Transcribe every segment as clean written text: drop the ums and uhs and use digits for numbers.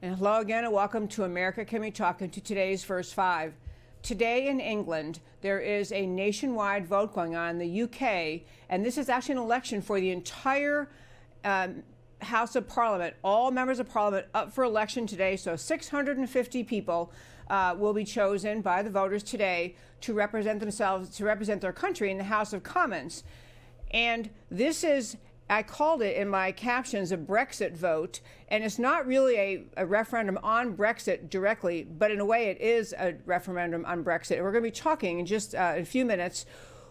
And hello again and welcome to America Can We Talk and to today's First Five. Today in England, there is a nationwide vote going on in the UK, and this is actually an election for the entire House of Parliament, all members of Parliament up for election today. So 650 people will be chosen by the voters today to represent themselves, to represent their country in the House of Commons. And this is, I called it in my captions, a Brexit vote, and it's not really a referendum on Brexit directly, but in a way it is a referendum on Brexit. And we're going to be talking in just a few minutes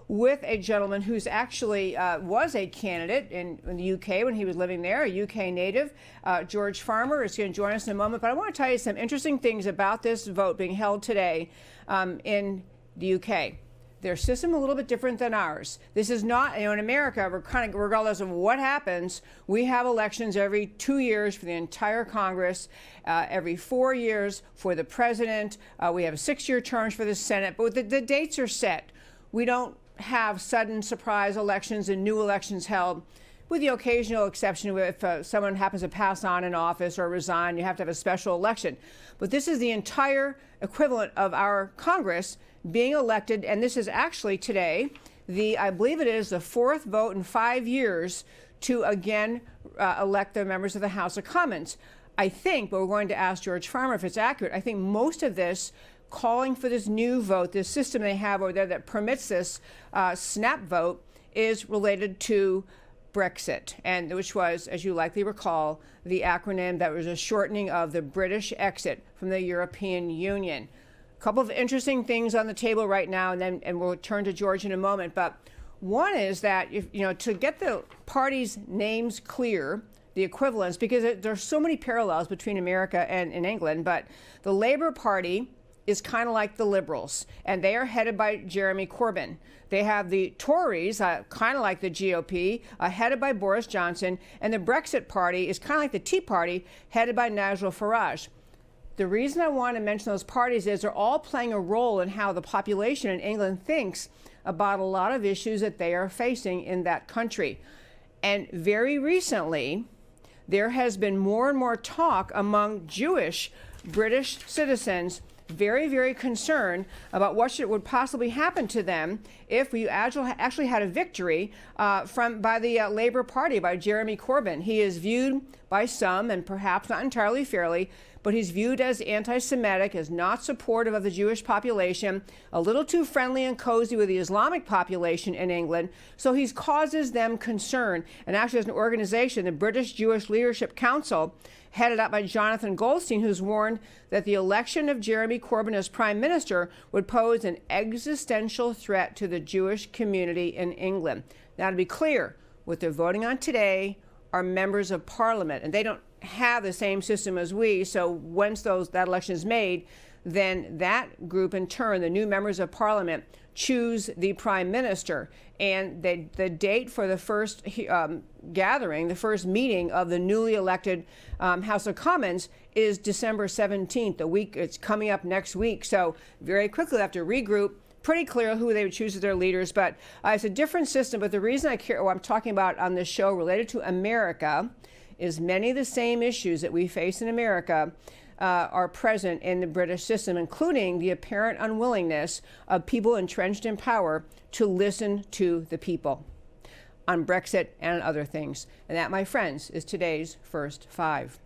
with a gentleman who's actually was a candidate in the UK when he was living there, a UK native. George Farmer is going to join us in a moment, but I want to tell you some interesting things about this vote being held today in the UK. Their system a little bit different than ours. This is not, in America, we're kind of, regardless of what happens, we have elections every 2 years for the entire Congress, every 4 years for the president. We have 6-year terms for the Senate, but the dates are set. We don't have sudden surprise elections and new elections held, with the occasional exception if someone happens to pass on in office or resign, you have to have a special election. But this is the entire equivalent of our Congress being elected, and this is actually today, I believe it is the 4th vote in 5 years to again elect the members of the House of Commons. I think, but we're going to ask George Farmer if it's accurate, I think most of this calling for this new vote, this system they have over there that permits this snap vote, is related to Brexit, and which was, as you likely recall, the acronym that was a shortening of the British exit from the European Union. A couple of interesting things on the table right now, and we'll turn to George in a moment. But one is that to get the parties' names clear, the equivalence, because there's so many parallels between America and England. But the Labour Party is kind of like the Liberals, and they are headed by Jeremy Corbyn. They have the Tories, kind of like the GOP, headed by Boris Johnson, and the Brexit Party is kind of like the Tea Party, headed by Nigel Farage. The reason I want to mention those parties is they're all playing a role in how the population in England thinks about a lot of issues that they are facing in that country. And very recently, there has been more and more talk among Jewish British citizens, very, very concerned about what would possibly happen to them if we actually had a victory by the Labour Party, by Jeremy Corbyn. He is viewed by some, and perhaps not entirely fairly, but he's viewed as anti-Semitic, as not supportive of the Jewish population, a little too friendly and cozy with the Islamic population in England. So he causes them concern. And actually, as an organization, the British Jewish Leadership Council, headed up by Jonathan Goldstein, who's warned that the election of Jeremy Corbyn as prime minister would pose an existential threat to the Jewish community in England. Now, to be clear, what they're voting on today are members of parliament, and they don't have the same system as we. So once that election is made, then that group in turn, the new members of parliament, choose the prime minister. And the date for the first gathering, the first meeting of the newly elected House of Commons is December 17th, it's coming up next week. So very quickly they have to regroup. Pretty clear who they would choose as their leaders, but it's a different system. But the reason I'm talking about on this show related to America is many of the same issues that we face in America are present in the British system, including the apparent unwillingness of people entrenched in power to listen to the people on Brexit and other things. And that, my friends, is today's First Five.